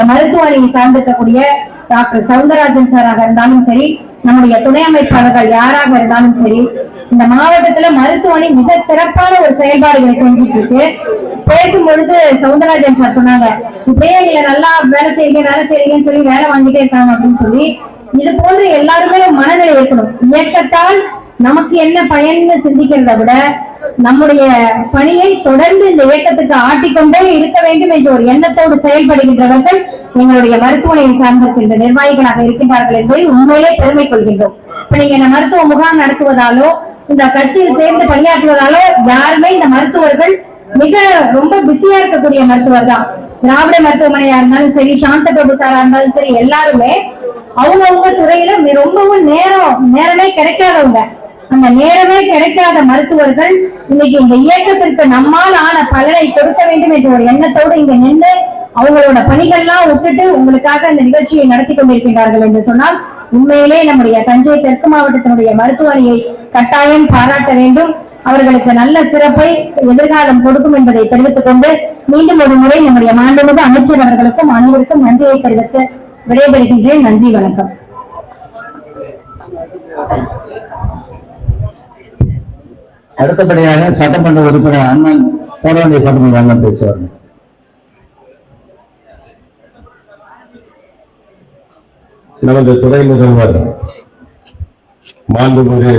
மருத்துவ அணியை சார்ந்திருக்கக்கூடிய டாக்டர் சவுந்தரராஜன் சாராக இருந்தாலும் சரி, நம்முடைய துணை அமைப்பாளர்கள் யாராக இருந்தாலும் சரி, இந்த மாவட்டத்துல மருத்துவ அணி மிக சிறப்பான ஒரு செயல்பாடுகளை செஞ்சுட்டு இருக்கு. பேசும் பொழுது சவுந்தரராஜன் சார் சொன்னாங்க, இப்படியே இல்ல நல்லா வேலை செய்யுங்கன்னு சொல்லி வேலை வாங்கிட்டே இருக்காங்க அப்படின்னு சொல்லி. இது போன்று எல்லாருமே மனநிலை இருக்கணும். இயக்கத்தால் நமக்கு என்ன பயன்னு சிந்திக்கிறத விட நம்முடைய பணியை தொடர்ந்து இந்த இயக்கத்துக்கு ஆட்டிக்கொண்டே இருக்க வேண்டும் என்ற ஒரு எண்ணத்தோடு செயல்படுகின்றவர்கள் எங்களுடைய மருத்துவமனையை சார்ந்திருக்கின்ற நிர்வாகிகளாக இருக்கின்றார்கள் என்பதை உண்மையிலே பெருமை கொள்கின்றோம். இப்ப நீங்க இந்த மருத்துவ முகாம் நடத்துவதாலோ இந்த கட்சியில் சேர்ந்து பணியாற்றுவதாலோ யாருமே இந்த மருத்துவர்கள் மிக ரொம்ப பிஸியா இருக்கக்கூடிய மருத்துவர் தான். திராவிட மருத்துவமனையா இருந்தாலும் சரி, சாந்த பிரபு சாரா இருந்தாலும் சரி, எல்லாருமே அவங்கவுங்க துறையில ரொம்பவும் நேரமே கிடைக்காதவங்க. அந்த நேரமே கிடைக்காத மருத்துவர்கள் இன்னைக்கு இந்த இயக்கத்திற்கு நம்மால் ஆன பலனை கொடுக்க வேண்டும் என்ற ஒரு எண்ணத்தோடு இங்க நின்று அவங்களோட பணிகள்லாம் விட்டுட்டு உங்களுக்காக இந்த நிகழ்ச்சியை நடத்தி கொண்டிருக்கின்றார்கள் என்று சொன்னால் உண்மையிலே நம்முடைய தஞ்சை தெற்கு மாவட்டத்தினுடைய மருத்துவ அணியை கட்டாயம் பாராட்ட வேண்டும். அவர்களுக்கு நல்ல சிறப்பை எதிர்காலம் கொடுக்கும் என்பதை தெரிவித்துக் கொண்டு மீண்டும் ஒரு முறை நம்முடைய மாண்புமிகு அமைச்சர் அவர்களுக்கும் அனைவருக்கும் நன்றியை தெரிவித்து விடைபெறுகின்றேன். நன்றி, வணக்கம். அடுத்தபடியாக சட்டமன்ற உறுப்பினர் அண்ணன் போராண்டிய சட்டமன்ற அண்ணன் பேசுவார். நமது துணை முதல்வர் மாண்புமிகு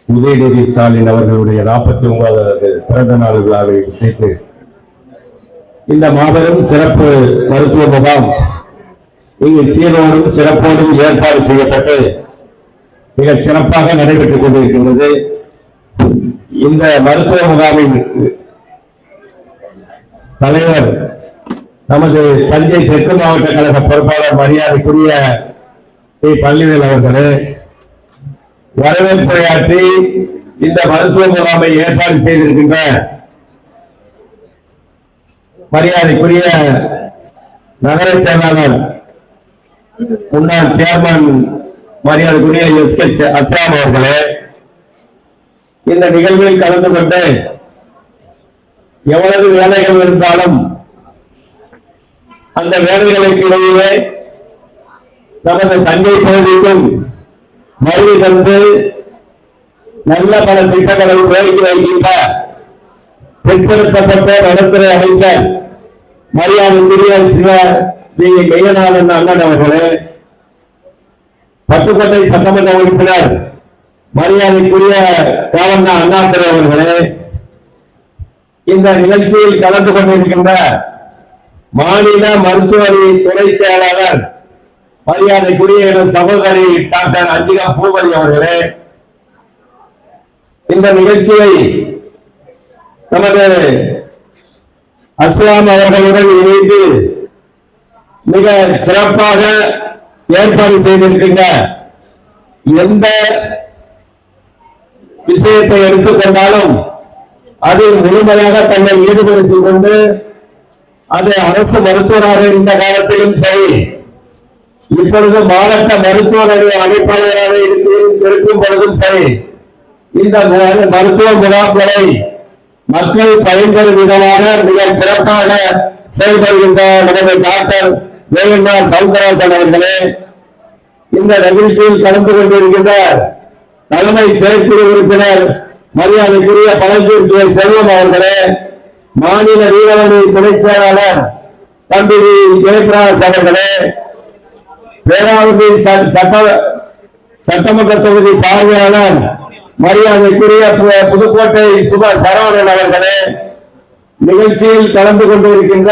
உதயநிதி ஸ்டாலின் அவர்களுடைய 49வது பிறந்த நாள் விழாவை முன்னிட்டு இந்த மாபெரும் சிறப்பு மருத்துவ முகாம் இங்கு சீரோடும் சிறப்போடும் ஏற்பாடு செய்யப்பட்டு மிக சிறப்பாக நடைபெற்றுக் கொண்டிருக்கின்றது. இந்த மருத்துவ முகாமின் தலைவர் நமது தஞ்சை தெற்கு மாவட்ட கழக பொறுப்பாளர் மரியாதைக்குரிய பள்ளிவேல் அவர்களே, வரவேற்புரையாற்றி இந்த மருத்துவ முகாமை ஏற்பாடு செய்திருக்கின்ற மரியாதைக்குரிய நகர செயலாளர் முன்னாள் சேர்மன் மரியாதைக்குரிய எஸ்.கே. அஸ்லாம் அவர்களே, இந்த நிகழ்வில் கலந்து கொண்டு எவ்வளவு வேலைகள் இருந்தாலும் அந்த வேலைகளுக்கு இடையே நமது தஞ்சை பகுதிக்கும் வருகை தந்து நல்ல பல திட்டங்களை துவக்கி வைக்கின்ற பிற்படுத்தப்பட்ட நலத்துறை அமைச்சர் மரியாதைக்குரிய மெய்யநாதன் அண்ணன் அவர்களே, பட்டுக்கோட்டை சட்டமன்ற உறுப்பினர் மரியாதைக்குரிய காவண்ணா அண்ணாதுரை அவர்களே, இந்த நிகழ்ச்சியில் கலந்து கொண்டிருக்கின்ற மாநில மருத்துவ துணை செயலாளர் மரியாதைக்குரிய சகோதரி டாக்டர் அஞ்சிகா பூபதி அவர்களே, இந்த நிகழ்ச்சியை நமது அஸ்லாம் அவர்களுடன் இணைந்து மிக சிறப்பாக ஏற்பாடு செய்திருக்கின்ற எந்த விஷயத்தை எடுத்துக்கொண்டாலும் அதில் முழுமையாக தன்னை ஈடுபடுத்திக் கொண்டு அது அரசு மருத்துவராக இருந்த காலத்திலும் சரி, இப்பொழுது மாவட்ட மருத்துவர் அமைப்பாளராக இருக்கும் பொழுதும் சரி, இந்த மருத்துவ முகாம்களை மக்கள் பயன்பெறும் விதமாக மிக சிறப்பாக செயல்படுகின்ற நமது டாக்டர் வேகநாத் சவுந்தரராஜன் அவர்களே, இந்த நிகழ்ச்சியில் கலந்து கொண்டிருக்கின்ற தலைமை செயற்குழு உறுப்பினர் மரியாதைக்குரிய பழஞ்சூர் செல்வம் அவர்களே, மாநில வீரவணி துணை செயலாளர் தம்பி ஜெயபிரகாஷ் அவர்களே, பேராவூரணி சட்டமன்ற தொகுதி பார்வையாளர் மரியாதைக்குரிய புதுக்கோட்டை சுபா சரவணன் அவர்களே, நிகழ்ச்சியில் கலந்து கொண்டிருக்கின்ற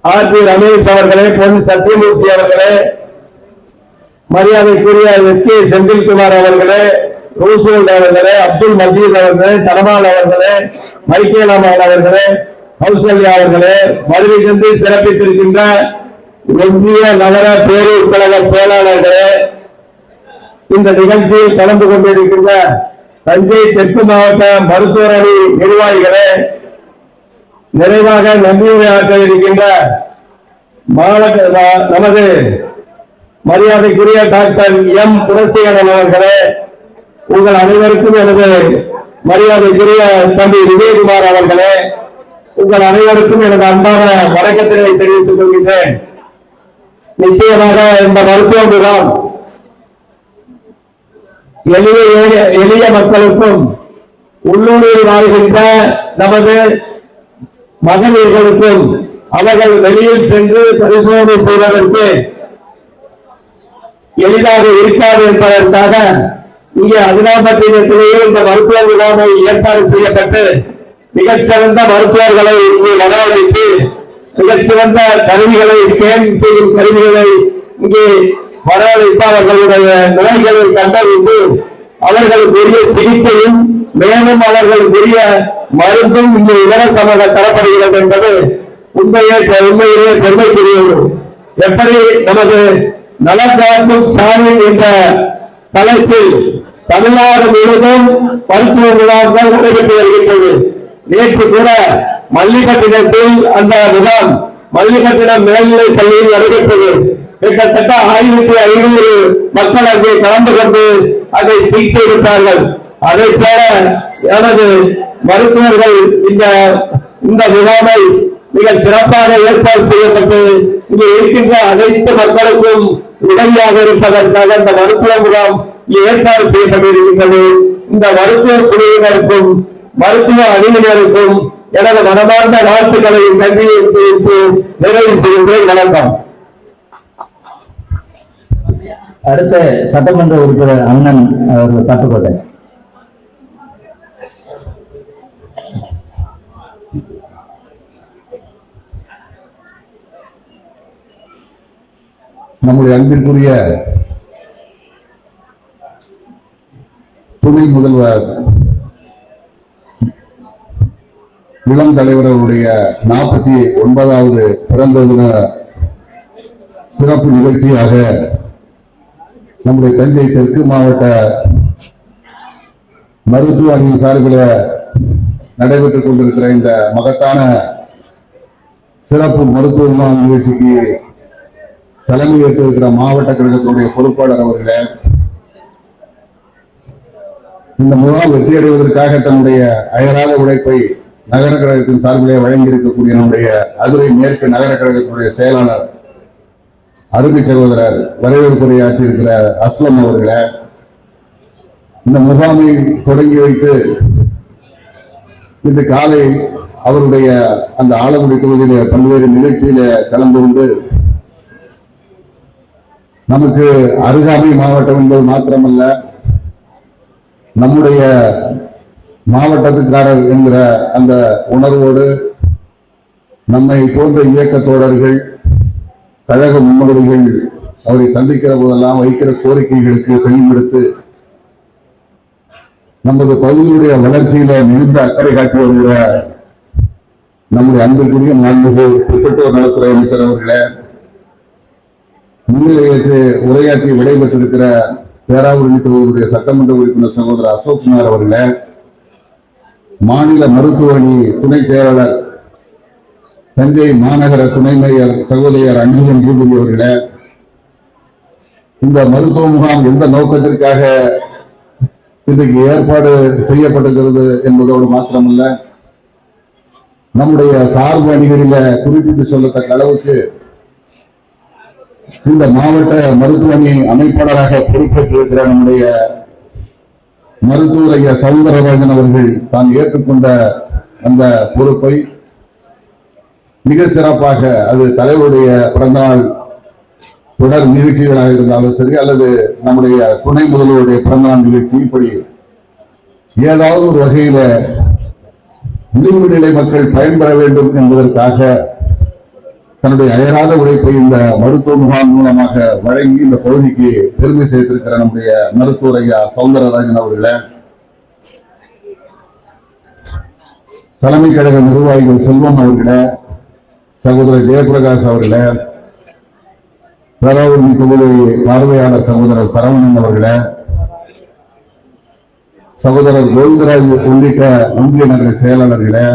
ஆர்.பி. ரமேஷ் அவர்களே, பொன் சத்யமூர்த்தி அவர்களே, மரியாதைக்குரிய எஸ்.கே. செந்தில்குமார் அவர்களே, ரோசோல்ட் அவர்களே, அப்துல் மஜீத் அவர்களே, தலமால் அவர்களே, மைக்கேல் அம்மாள் அவர்களே, கௌசல்யா அவர்களே, வருகை தந்து சிறப்பித்திருக்கின்ற ஒன்றிய நகர பேரூர் கழக செயலாளர்களே, இந்த நிகழ்ச்சியில் கலந்து கொண்டிருக்கின்ற தஞ்சை தெற்கு மாவட்ட மருத்துவர் அணி நிர்வாகிகளே, நிறைவாக நன்றியுரையாற்ற இருக்கின்ற நமது மரியாதைக்குரிய டாக்டர் எம் குலசேகரன் அவர்களே, உங்கள் அனைவருக்கும் எனது மரியாதைக்குரிய தம்பி விஜயகுமார் அவர்களே, உங்கள் அனைவருக்கும் எனது அன்பான வணக்கத்தினை தெரிவித்துக் கொள்கின்றேன். நிச்சயமாக இந்த மருத்துவ முகாம் எளிய மக்களுக்கும் உள்ளூரில் வாழ்கின்ற நமது மகளிர்களுக்கும் அவர்கள் வெளியில் சென்று பரிசோதனை செய்வதற்கு எளிதாக இருக்காது என்பதற்காக இங்கே அதிகாபத்தினத்திலேயே இந்த மருத்துவ முகாமை ஏற்பாடு செய்யப்பட்டு மிகச்சிறந்த மருத்துவர்களை இங்கே வரவழைத்து மிகச்சிறந்த கருவிகளை ஸ்கேன் செய்யும் கருவிகளை இங்கே வரவழைத்து அவர்களுடைய நோய்களை கண்டறிந்து அவர்களுக்குரிய சிகிச்சையும் மேலும் அவர்களுக்குரிய மருந்தும் இங்கே இலவசமாக தரப்படுகிறது என்பது உண்மையிலே பெருமைக்குரியது. எப்படி நமது நலக்காக்கும் ஸ்டாலின் என்ற தலைப்பில் தமிழ்நாடு முழுவதும் மருத்துவ முகாம்கள் நடைபெற்று வருகின்றது. நேற்று கூட மல்லிகட்டினத்தில் அந்த முகாம் மல்லிகட்டினம் மேல்நிலைப் பள்ளியில் நடைபெற்றது. கிட்டத்தட்ட 1500 மக்கள் அங்கே கலந்து கொண்டு அதை சிகிச்சை எடுத்தார்கள். அதை போல எனது மருத்துவர்கள் இந்த முகாமை மிக சிறப்பாக ஏற்பாடு செய்யப்பட்டு இங்கே இருக்கின்ற அனைத்து மக்களுக்கும் உதவியாக இருப்பதற்காக இந்த மருத்துவ முகாம் ஏற்பாடு செய்யப்பட்டிருக்கின்றது. இந்த மருத்துவ குழுவினருக்கும் மருத்துவ அணியினருக்கும் எனது மனமார்ந்த வாழ்த்துக்களை நன்றியை தெரிவித்து நிறைவு செய்கின்றேன். வணக்கம். அடுத்த சட்டமன்ற உறுப்பினர் அண்ணன் அவர்கள் பட்டுக்கோட்டை. நம்முடைய அன்பிற்குரிய துணை முதல்வர் இளம் தலைவர்களுடைய 49வது பிறந்த தின சிறப்பு நிகழ்ச்சியாக நம்முடைய தஞ்சை தெற்கு மாவட்ட மருத்துவ அணி சார்பில் நடைபெற்றுக் கொண்டிருக்கிற இந்த மகத்தான சிறப்பு மருத்துவ முகாம் நிகழ்ச்சிக்கு தலைமை ஏற்றிருக்கிற மாவட்ட கழகத்தினுடைய பொறுப்பாளர் அவர்களே, இந்த முகாம் வெற்றியடைவதற்காக தன்னுடைய அயராத உழைப்பை நகர கழகத்தின் சார்பிலே வழங்கியிருக்கக்கூடிய நம்முடைய மதுரை மேற்கு நகர கழகத்தினுடைய செயலாளர் அருமை சகோதரர் வரவேற்புரையாற்றியிருக்கிற அஸ்லம் அவர்களே, இந்த முகாமை தொடங்கி வைத்து இன்று காலை அவருடைய அந்த ஆலங்குடி தொகுதியில பல்வேறு நிகழ்ச்சியில கலந்து கொண்டு நமக்கு அருகாமை மாவட்டம் என்பது மாத்திரமல்ல, நம்முடைய மாவட்டத்துக்காரர் என்கிற அந்த உணர்வோடு நம்மை போன்ற இயக்க தோழர்கள் கழக முன்னோடிகள் அவரை சந்திக்கிற போதெல்லாம் வைக்கிற கோரிக்கைகளுக்கு செவிமடுத்து நமது பகுதியுடைய வளர்ச்சியில மிகுந்த அக்கறை காட்டி வருகிற நம்முடைய அன்பிற்குரிய மாண்புமிகு திருப்பத்தூர் நலத்துறை அமைச்சர் அவர்களே, முன்னிலையேற்று உரையாற்றி விடைபெற்றிருக்கிற பேராவூரணி தொகுதியுடைய சட்டமன்ற உறுப்பினர் சகோதரர் அசோக்குமார் அவர்களே, மாநில மருத்துவ அணி துணை செயலாளர் தஞ்சை மாநகர துணை மேயர் சகோதரியர் அன்புஜன் பூபதி அவர்களே, இந்த மருத்துவ முகாம் எந்த நோக்கத்திற்காக இன்றைக்கு ஏற்பாடு செய்யப்பட்டிருக்கிறது என்பதோடு மாத்திரமல்ல, நம்முடைய சார்பு அணிகளில குறிப்பிட்டு சொல்லத்தக்க அளவுக்கு இந்த மாவட்ட மருத்துவ அணி அமைப்பாளராக பொறுப்பேற்றிருக்கிற நம்முடைய மருத்துவர் ஐயா சவுந்தரராஜன் அவர்கள் தான் ஏற்றுக்கொண்ட அந்த பொறுப்பை மிக சிறப்பாக, அது தலைவருடைய பிறந்தநாள் தொடர் நிகழ்ச்சிகளாக இருந்தாலும் சரி, அல்லது நம்முடைய துணை முதல்வருடைய பிறந்தநாள் நிகழ்ச்சி, இப்படி ஏதாவது ஒரு வகையில விளிம்பு நிலை மக்கள் பயன்பெற வேண்டும் என்பதற்காக தன்னுடைய அயராத உழைப்பை இந்த மருத்துவ முகாம் மூலமாக வழங்கி இந்த பகுதிக்கு பெருமை சேர்த்திருக்கிற நம்முடைய மருத்துவர் ஐயா சவுந்தரராஜன் அவர்களே, தலைமை கழக நிர்வாகிகள் செல்வம் அவர்களே, சகோதரர் ஜெயபிரகாஷ் அவர்களே, பேராவூரணி தொகுதி பார்வையாளர் சகோதரர் சரவணன் அவர்களே, சகோதரர் கோவிந்தராஜ் உள்ளிட்ட ஒன்றிய நகர செயலாளர்களே,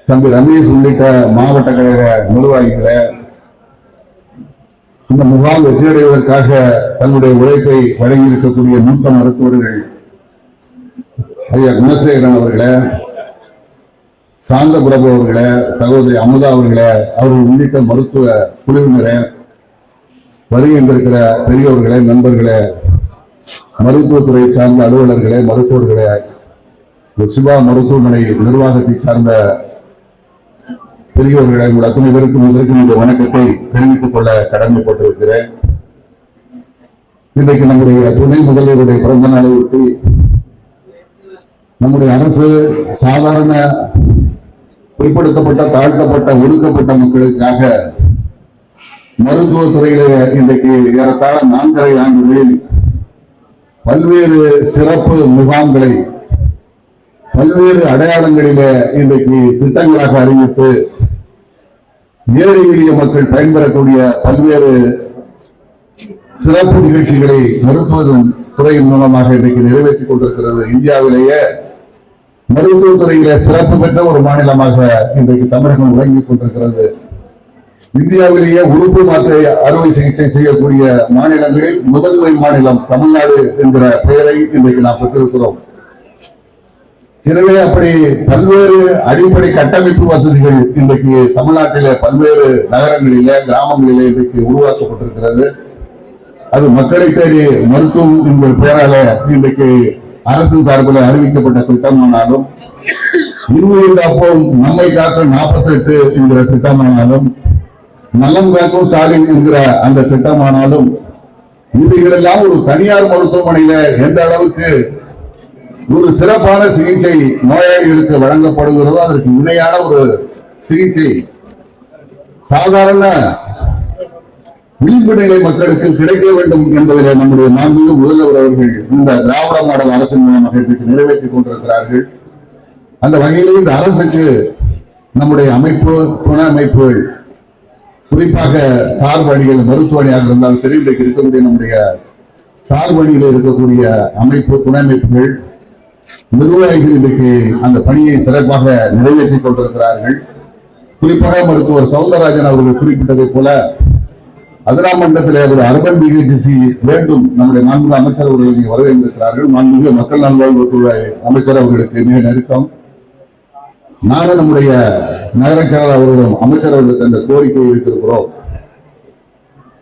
தம்பி ரமேஷ் உள்ளிட்ட மாவட்ட கழக நிர்வாகிகளே, இந்த முகாம் வெற்றியடைவதற்காக தன்னுடைய உழைப்பை வழங்கியிருக்கக்கூடிய மூத்த மருத்துவர்கள் ஐயா குணசேகரன் அவர்களே, சாந்த பிரபு அவர்களே, சகோதரி அமுதா அவர்களே, அவர்கள் உள்ளிட்ட மருத்துவ குழுவினரே, வருகின்றிருக்கிற பெரியவர்களே, நண்பர்களே, மருத்துவத்துறை சார்ந்த அலுவலர்களே, மருத்துவர்களே, சிவா மருத்துவமனை நிர்வாகத்தை சார்ந்த பெரியவர்களை உங்கள் அத்தனை பேருக்கும் இந்த வணக்கத்தை தெரிவித்துக் கொள்ள கடமைப்பட்டிருக்கிறேன். இன்றைக்கு நம்முடைய துணை முதல்வருடைய பிறந்த நாளை ஒட்டி நம்முடைய அரசு சாதாரண பிற்படுத்தப்பட்ட, தாழ்த்தப்பட்ட, ஒடுக்கப்பட்ட மக்களுக்காக மருத்துவத்துறையிலே இன்றைக்கு ஏறத்தாழ 4.5 ஆண்டுகளில் பல்வேறு சிறப்பு முகாம்களை பல்வேறு அடையாளங்களிலே இன்றைக்கு திட்டங்களாக அறிவித்து ஏழை எளிய மக்கள் பயன்பெறக்கூடிய பல்வேறு சிறப்பு நிகழ்ச்சிகளை மருத்துவ துறையின் மூலமாக இன்றைக்கு நிறைவேற்றிக் கொண்டிருக்கிறது. இந்தியாவிலேயே மருத்துவத்துறையில சிறப்பு பெற்ற ஒரு மாநிலமாக இன்றைக்கு தமிழகம் விளங்கிக் கொண்டிருக்கிறது. இந்தியாவிலேயே உறுப்பு மாற்று அறுவை சிகிச்சை செய்யக்கூடிய மாநிலங்களில் முதன்மை மாநிலம் தமிழ்நாடு என்கிற பெயரை இன்றைக்கு நாம் பெற்றிருக்கிறோம். எனவே அப்படி பல்வேறு அடிப்படை கட்டமைப்பு வசதிகள் இன்றைக்கு தமிழ்நாட்டிலே பல்வேறு நகரங்களிலே, கிராமங்களிலே இன்றைக்கு உருவாக்கப்பட்டிருக்கிறது. அது மக்களை தேடி மருத்துவம் என்கிற பெயரால இன்றைக்கு அரசு சார்பில் அறிவிக்கப்பட்ட திட்டமானாலும், இருமையில் காப்போம் நம்மை காக்க 48 என்கிற திட்டமானாலும், நலம் காக்கும் ஸ்டாலின் என்கிற அந்த திட்டமானாலும், இவைகளெல்லாம் ஒரு தனியார் மருத்துவமனையில எந்த அளவுக்கு ஒரு சிறப்பான சிகிச்சை நோயாளிகளுக்கு வழங்கப்படுகிறதோ அதற்கு இணையான ஒரு சிகிச்சை சாதாரண விளிம்பு நிலை மக்களுக்கு கிடைக்க வேண்டும் என்பதில் நம்முடைய மாண்புமிகு முதல்வர் அவர்கள் இந்த திராவிட மாடல் அரசின் மூலமாக இன்றைக்கு நிறைவேற்றிக் கொண்டிருக்கிறார்கள். அந்த வகையில் இந்த அரசுக்கு நம்முடைய அமைப்பு, துணை அமைப்புகள், குறிப்பாக சார்பு அணிகள், மருத்துவ அணியாக இருந்தாலும் சரி, இன்றைக்கு இருக்கக்கூடிய நம்முடைய சார்பு அணியில் இருக்கக்கூடிய அமைப்பு, துணை அமைப்புகள், நிர்வாகிகள் இன்றைக்கு அந்த பணியை சிறப்பாக நிறைவேற்றிக் கொண்டிருக்கிறார்கள். குறிப்பாக மருத்துவர் சவுந்தரராஜன் அவர்கள் குறிப்பிட்டதை போல அதிராமண்டலத்திலே ஒரு அர்பன் பிஹெச்சி வேண்டும். நம்முடைய மாண்புமிகு அமைச்சர் அவர்கள் வரவேற்றிருக்கிறார்கள். மாண்புமிகு மக்கள் நல்வாழ்வுத்துறை அமைச்சர் அவர்களுக்கு மிக நெருக்கம். நானும் நம்முடைய நகர செயலாளர் அவர்களும் அமைச்சர் அவர்களுக்கு அந்த கோரிக்கையை வைத்திருக்கிறோம்.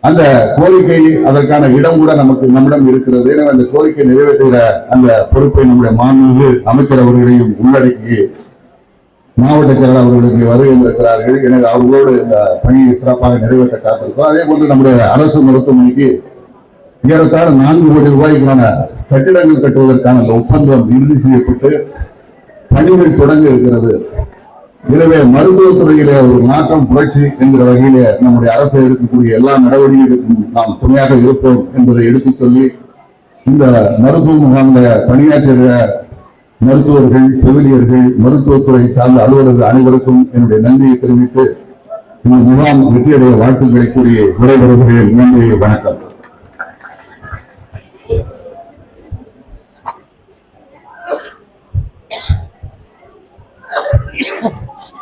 அந்த கோரிக்கை, அதற்கான இடம் கூட நம்மிடம் இருக்கிறது. எனவே அந்த கோரிக்கை நிறைவேற்றுகிற அந்த பொறுப்பை நம்முடைய மாண்புமிகு அமைச்சர் அவர்களையும் உள்ளடக்கி மாவட்ட செயலாளர் அவர்களுக்கு வருகின்றிருக்கிறார்கள். எனவே அவர்களோடு இந்த பணியை சிறப்பாக நிறைவேற்ற காத்திருக்கிறோம். அதே போன்று நம்முடைய அரசு மருத்துவமனைக்கு ஏறத்தாழ 4 கோடி ரூபாய்க்கான கட்டிடங்கள் கட்டுவதற்கான அந்த ஒப்பந்தம் இறுதி செய்யப்பட்டு பணிகள் தொடங்க இருக்கிறது. எனவே மருத்துவத்துறையிலே ஒரு மாற்றம், புரட்சி என்கிற வகையிலே நம்முடைய அரசு எடுக்கக்கூடிய எல்லா நடவடிக்கைகளுக்கும் நாம் துணையாக இருப்போம் என்பதை எடுத்துச் சொல்லி, இந்த மருத்துவ முகாமில் பணியாற்றுகிற மருத்துவர்கள், செவிலியர்கள், மருத்துவத்துறை சார்ந்த அலுவலர்கள் அனைவருக்கும் என்னுடைய நன்றியை தெரிவித்து இந்த முகாம் வெற்றியடைய வாழ்த்துக்களை கூறி விடைபெறுகிறேன். நன்றி, வணக்கம்.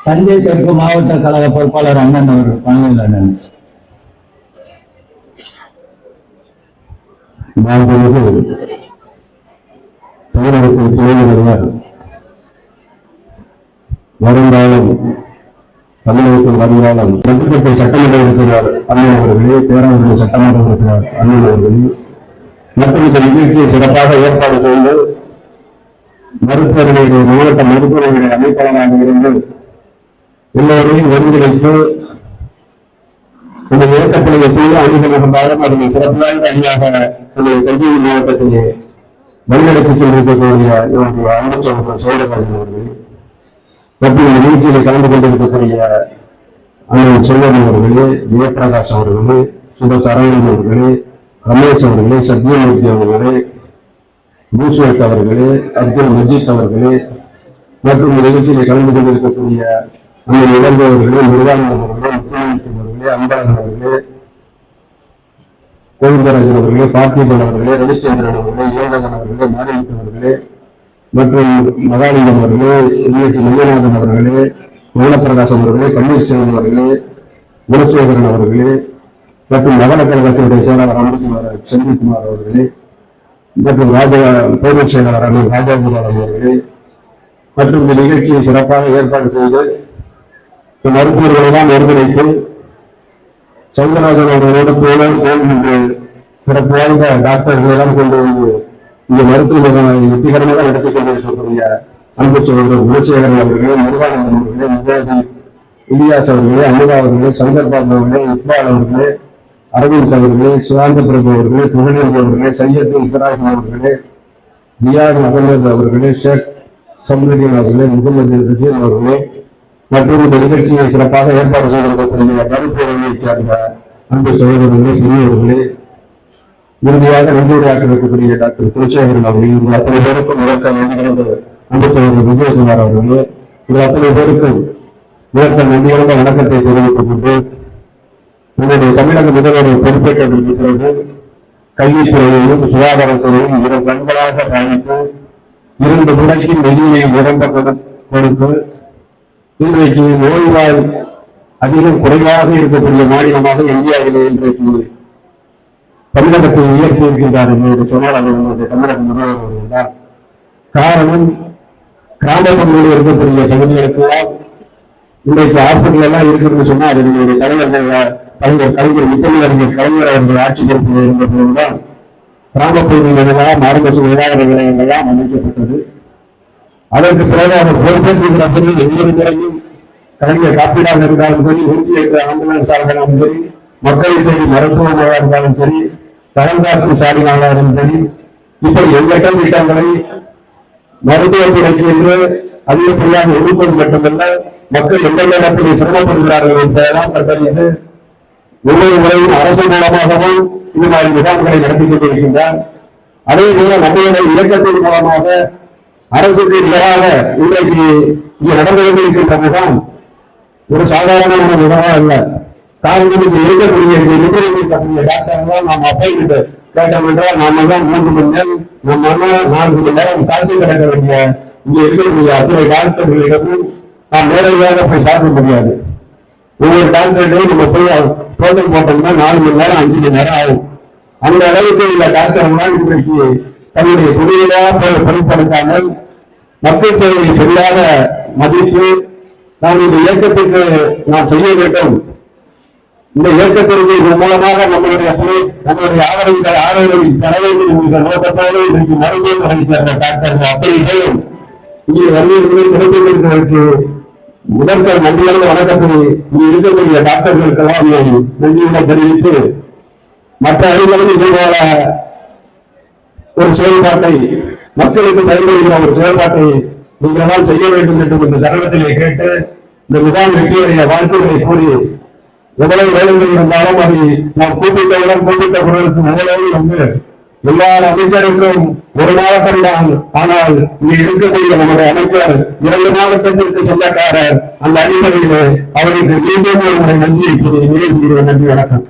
தஞ்சை தெற்கு மாவட்ட கழக பொறுப்பாளர் அண்ணன் அவர்கள் பணியில் அண்ணன் தமிழகத்தில் துணை முதல்வர் வருங்காலம் தமிழகத்தில் வருங்காலம் நெல்லிப்பட்டை சட்டமன்ற உறுப்பினர் அண்ணன் அவர்களே, பேராவூர் சட்டமன்ற உறுப்பினர் அண்ணன் அவர்களே மற்றும் இந்த நிகழ்ச்சியை சிறப்பாக ஏற்பாடு செய்து மருத்துவர்களுடைய மாவட்ட மருத்துவர்களுடைய அமைப்பாளராக இருந்து எல்லோரையும் ஒருங்கிணைத்து இந்த இயக்கத்தில் எப்போது அணிகள் இருந்தாலும் அதனை சிறப்பாக அணியாக தஞ்சை மாவட்டத்திலே வழிநடத்தி சென்றிருக்கக்கூடிய அமைச்சர் சோழராஜன் அவர்கள் மற்றும் இந்த நிகழ்ச்சியில் கலந்து கொண்டிருக்கக்கூடிய அண்ணன் செல்வன் அவர்களே, ஜெயபிரகாஷ் அவர்களே, சுபசரவணன் அவர்களே, ரமேஷ் அவர்களே, சத்யமூர்த்தி அவர்களே, பூஸ்வத் அவர்களே, அப்துல் மஜீத் அவர்களே மற்றும் இந்த நிகழ்ச்சியில் கலந்து கொண்டிருக்கக்கூடிய அண்ணன் இழந்தவர்களே, நிர்வாகம் அவர்களே, முத்துமாவட்டம் அவர்களே, அன்பழகன் அவர்களே, கோவிந்தராஜன் அவர்களே, பார்த்திபன் அவர்களே, ரவிச்சந்திரன் அவர்களே, யோகன் அவர்களே, மாரியப்பன் அவர்களே மற்றும் மகாலிங்கம் அவர்களே, இன்னைக்கு மங்கநாதன் அவர்களே, மோகனப்பிரகாசம் அவர்களே, பன்னீர்செல்வம் அவர்களே, குணசேகரன் அவர்களே மற்றும் நகர கழகத்தினுடைய செயலாளர் அமைச்சர் செந்தில்குமார் அவர்களே மற்றும் பேரூர் செயலாளர் ராஜாகுமார் அவர்களே மற்றும் இந்த நிகழ்ச்சியை சிறப்பாக ஏற்பாடு செய்து மருத்துவர்களை எல்லாம் ஒருங்கிணைத்து சவுந்தரராஜன் அவர்களோடு போல சிறப்பு வாய்ந்த டாக்டர்கள் எல்லாம் கொண்டு வந்து இந்த மருத்துவமனை வெற்றிகரமாக நடத்தி கொண்டிருக்கக்கூடிய அன்பு சகோதரர் குணசேகரன் அவர்களே, முருகானந்தன் அவர்களே, முகாதி இலியாஸ் அவர்களே, அமுதா அவர்களே, சங்கர் பாபு அவர்களே, இக்பால் அவர்களே, அரவிந்த் அவர்களே, சிவாந்த பிரபு அவர்களே, புகழேந்தி அவர்களே, சையத் இப்ராஹிம் அவர்களே, ரியாத் அகமது அவர்களே, ஷேக் சம்ருதீன் அவர்களே, முகமது ரஜீன் அவர்களே மற்றும் இந்த நிகழ்ச்சியை சிறப்பாக ஏற்பாடு செய்திருக்கக்கூடிய மருத்துவமனையைச் சேர்ந்த அன்பு சகோதரர்களே, பெரியவர்களே, இறுதியாக நன்றியுரையாற்ற இருக்கக்கூடிய டாக்டர் குலசேகரன் அவர்களே, இந்த அத்தனை பேருக்கும் முதற்க நன்றிகளோடு அன்பு சகோதரர் விஜயகுமார் அவர்களே, இந்த அத்தனை பேருக்கும் முதற்க நன்றிகளோட வணக்கத்தை தெரிவித்துக் கொண்டு நம்முடைய தமிழக முதல்வரை பொறுப்பேற்றதற்கு பிறகு கல்வித்துறையையும் சுகாதாரத்துறையும் இரு கண்களாக பயணித்து 2 முறைக்கு நிதியை நிரம்ப கொடுத்து இன்றைக்கு நோய்வாய் அதிகம் குறைவாக இருக்கக்கூடிய மாநிலமாக இந்தியாவிலே இன்றைக்கு தமிழகத்தை உயர்த்தி இருக்கின்றார் என்று சொன்னால் அது நம்முடைய தமிழக முதல்வர் தான் காரணம். கிராமப்புறங்களில் இருக்கக்கூடிய பகுதிகளுக்கெல்லாம் இன்றைக்கு ஹாஸ்பிட்டல் எல்லாம் இருக்குன்னு சொன்னா அது நம்முடைய கலைஞர் முத்தமிழறிஞர் கலைஞர் அவர்கள் ஆட்சி பொறுப்பில் இருந்த போதுதான் கிராமப்பகுதிகளெல்லாம் ஆரம்ப சுகாதார நிலையங்கள்லாம் அமைக்கப்பட்டது. அதற்கு பிறகு அவர் பொறுப்பேற்றுகிற பிறகு ஒவ்வொரு முறையும் கலைஞர் காப்பீடாக இருந்தாலும் சரி, 108 ஆம்புலன்ஸாக இருந்தாலும் சரி, மக்களை தேடி மருத்துவமாக இருந்தாலும் சரி, தரங்காக்கும் சாடினாக இருந்தாலும் சரி, இப்படி எண்ணற்ற திட்டங்களை மருத்துவத்துறைக்கு என்று அதிகப்படியாக ஒதுக்குவது மட்டுமல்ல, மக்கள் எந்தெந்த இடத்தில் சிரமப்படுகிறார்கள் என்பதெல்லாம் கண்டறிந்து ஒவ்வொரு முறையும் அரசு மூலமாகவும் இந்த மாதிரி முகாம்களை நடத்தி கொண்டிருக்கின்றார். அதே போல நம்மளுடைய இயக்கத்தின் மூலமாக அரசுக்கு நிகராக இன்றைக்கு இங்கே நடந்து கொண்டிருக்கின்ற முகாம் ஒரு சாதாரணமான முகமா அல்ல. காரணம் இங்கு இருக்கக்கூடிய இருக்கக்கூடிய டாக்டர்கள் நாம் அப்பாயின்மெண்ட் கேட்டோம் என்றால் நாம தான் 3 மணி நேரம், நம்ம 4 மணி நேரம் காசு கிடக்க வேண்டிய இங்கே இருக்கக்கூடிய அத்தனை டாக்டர்களிடமும் நாம் நேரடியாக போய் பார்க்க முடியாது. ஒவ்வொரு டாக்டர்கிட்டையும் நம்ம போய் டோக்கன் போட்டோம்னா 4 மணி நேரம் 5 மணி நேரம் ஆகும். அந்த அளவுக்கு உள்ள டாக்டர்கள் இன்றைக்கு தன்னுடைய தொழிலாக பொருட்படுத்தாமல் மக்கள் சேவையை பெரிதாக மதித்து நாம் இந்த இயக்கத்திற்கு நாம் செய்ய வேண்டும். இந்த இயக்கத்திற்கு இதன் மூலமாக நம்மளுடைய ஆதரவை பெற வேண்டும் என்ற நோக்கத்தோடு இன்றைக்கு மருத்துவமனை சேர்ந்த டாக்டர்கள் அப்படி பேரும் இங்கே வருவதை சிறப்பிப்பதற்கு முதற்க நன்றியான வணக்கத்தை இங்கே இருக்கக்கூடிய டாக்டர்களுக்கெல்லாம் நன்றியுடன் தெரிவித்து மற்ற அனைவரும் இதுபோல ஒரு செயல்பாட்டை மக்களுக்கு பயன்படுகிற ஒரு செயல்பாட்டை நீங்களால் செய்ய வேண்டும் என்று இந்த தருணத்திலே கேட்டு இந்த முகாம் வெற்றியுடைய வாழ்க்கைகளை கூறி எவ்வளவு வேலைகள் இருந்தாலும் அதை நாம் கூப்பிட்டவுடன் கூப்பிட்ட குரலுக்கு முதலாவது வந்து எல்லா அமைச்சருக்கும் ஒரு மாவட்டம் ஆனால் இங்கே இருக்கக்கூடிய நம்முடைய அமைச்சர் 2 மாவட்டத்திற்கு சொந்தக்காரர். அந்த அடிப்படையில் அவருக்கு மீண்டும் ஒரு முறை நன்றி நிறைவு செய்கிறேன். நன்றி, வணக்கம்.